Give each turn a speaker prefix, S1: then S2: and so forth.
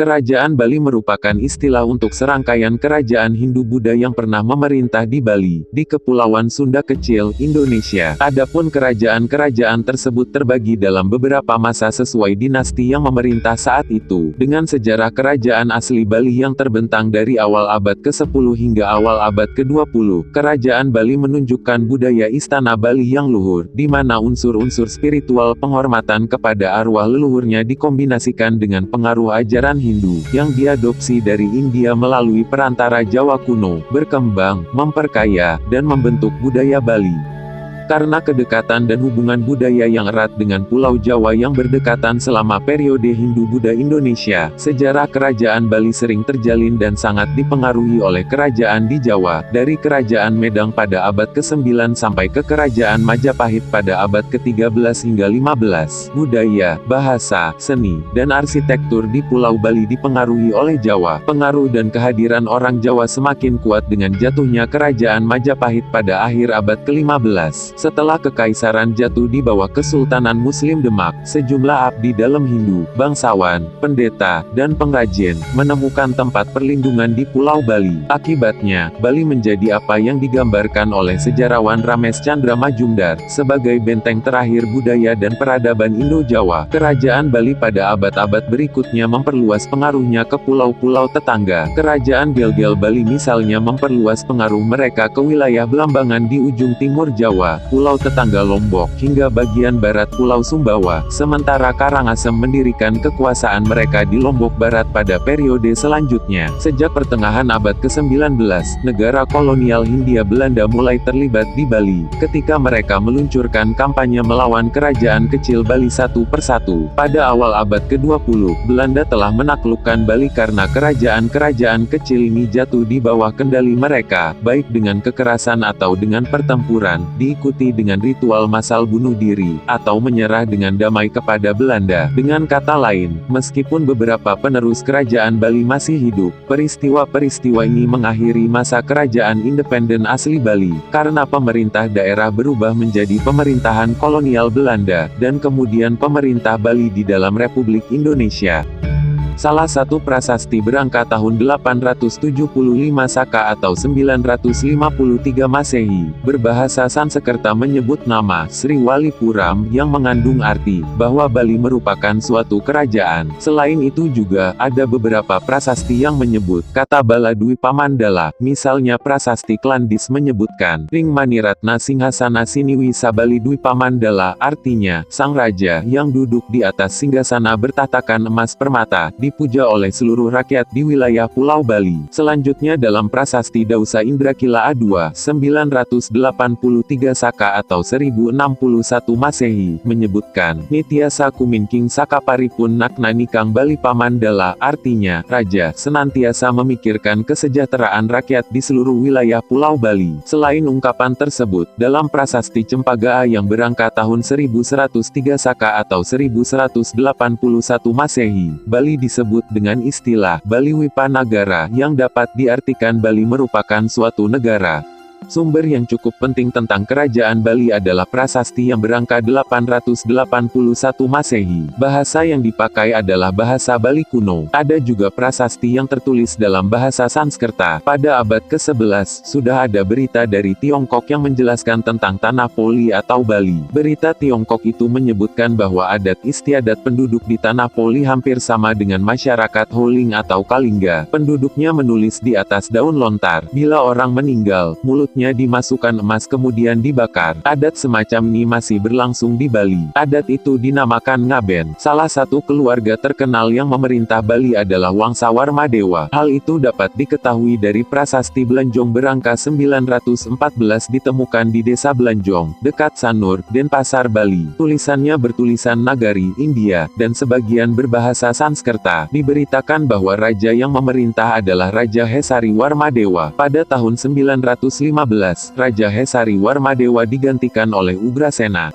S1: Kerajaan Bali merupakan istilah untuk serangkaian kerajaan Hindu-Buddha yang pernah memerintah di Bali, di Kepulauan Sunda Kecil, Indonesia. Adapun kerajaan-kerajaan tersebut terbagi dalam beberapa masa sesuai dinasti yang memerintah saat itu, dengan sejarah kerajaan asli Bali yang terbentang dari awal abad ke-10 hingga awal abad ke-20. Kerajaan Bali menunjukkan budaya istana Bali yang luhur, di mana unsur-unsur spiritual penghormatan kepada arwah leluhurnya dikombinasikan dengan pengaruh ajaran Hindu, yang diadopsi dari India melalui perantara Jawa kuno, berkembang, memperkaya, dan membentuk budaya Bali. Karena kedekatan dan hubungan budaya yang erat dengan Pulau Jawa yang berdekatan selama periode Hindu-Buddha Indonesia, sejarah kerajaan Bali sering terjalin dan sangat dipengaruhi oleh kerajaan di Jawa, dari Kerajaan Medang pada abad ke-9 sampai ke Kerajaan Majapahit pada abad ke-13 hingga 15. Budaya, bahasa, seni, dan arsitektur di Pulau Bali dipengaruhi oleh Jawa. Pengaruh dan kehadiran orang Jawa semakin kuat dengan jatuhnya Kerajaan Majapahit pada akhir abad ke-15. Setelah kekaisaran jatuh di bawah Kesultanan Muslim Demak, sejumlah abdi dalam Hindu, bangsawan, pendeta, dan pengrajin, menemukan tempat perlindungan di Pulau Bali. Akibatnya, Bali menjadi apa yang digambarkan oleh sejarawan Rames Chandra Majumdar, sebagai benteng terakhir budaya dan peradaban Indo-Jawa. Kerajaan Bali pada abad-abad berikutnya memperluas pengaruhnya ke pulau-pulau tetangga. Kerajaan Gel-Gel Bali misalnya memperluas pengaruh mereka ke wilayah Belambangan di ujung timur Jawa, pulau tetangga Lombok, hingga bagian barat Pulau Sumbawa, sementara Karangasem mendirikan kekuasaan mereka di Lombok Barat pada periode selanjutnya. Sejak pertengahan abad ke-19, negara kolonial Hindia Belanda mulai terlibat di Bali, ketika mereka meluncurkan kampanye melawan kerajaan kecil Bali satu persatu. Pada awal abad ke-20, Belanda telah menaklukkan Bali karena kerajaan-kerajaan kecil ini jatuh di bawah kendali mereka, baik dengan kekerasan atau dengan pertempuran, diikuti dengan ritual massal bunuh diri, atau menyerah dengan damai kepada Belanda. Dengan kata lain, meskipun beberapa penerus kerajaan Bali masih hidup, peristiwa-peristiwa ini mengakhiri masa kerajaan independen asli Bali, karena pemerintah daerah berubah menjadi pemerintahan kolonial Belanda, dan kemudian pemerintah Bali di dalam Republik Indonesia. Salah satu prasasti berangka tahun 875 Saka atau 953 Masehi, berbahasa Sanskerta menyebut nama Sri Walipuram yang mengandung arti bahwa Bali merupakan suatu kerajaan. Selain itu juga, ada beberapa prasasti yang menyebut kata Bala Dwi Pamandala, misalnya prasasti Klandis menyebutkan Ring Maniratna Singhasana Siniwi Sabali Dwi Pamandala, artinya, sang raja yang duduk di atas singgasana bertatakan emas permata, dipuja oleh seluruh rakyat di wilayah Pulau Bali. Selanjutnya dalam prasasti Dausa Indrakila A2, 983 Saka atau 1061 Masehi, menyebutkan, Nityasa Kuminking Saka Paripun Naknanikang Bali Pamandala, artinya, raja senantiasa memikirkan kesejahteraan rakyat di seluruh wilayah Pulau Bali. Selain ungkapan tersebut, dalam prasasti Cempaka yang berangka tahun 1103 Saka atau 1181 Masehi, Bali disebut dengan istilah Bali Wipanagara yang dapat diartikan Bali merupakan suatu negara. Sumber yang cukup penting tentang kerajaan Bali adalah prasasti yang berangka 881 Masehi. Bahasa yang dipakai adalah bahasa Bali kuno. Ada juga prasasti yang tertulis dalam bahasa Sanskerta. Pada abad ke-11, sudah ada berita dari Tiongkok yang menjelaskan tentang tanah Poli atau Bali. Berita Tiongkok itu menyebutkan bahwa adat istiadat penduduk di tanah Poli hampir sama dengan masyarakat Holing atau Kalingga. Penduduknya menulis di atas daun lontar. Bila orang meninggal, mulutnya dimasukkan emas kemudian dibakar. Adat semacam ini masih berlangsung di Bali. Adat itu dinamakan ngaben. Salah satu keluarga terkenal yang memerintah Bali adalah Wangsa Warmadewa. Hal itu dapat diketahui dari prasasti Belanjong berangka 914 ditemukan di desa Belanjong, dekat Sanur, Denpasar, Bali. Tulisannya bertulisan Nagari, India, dan sebagian berbahasa Sanskerta. Diberitakan bahwa raja yang memerintah adalah Raja Hesari Warmadewa. Pada tahun 915, Raja Hesari Warmadewa digantikan oleh Ugrasena.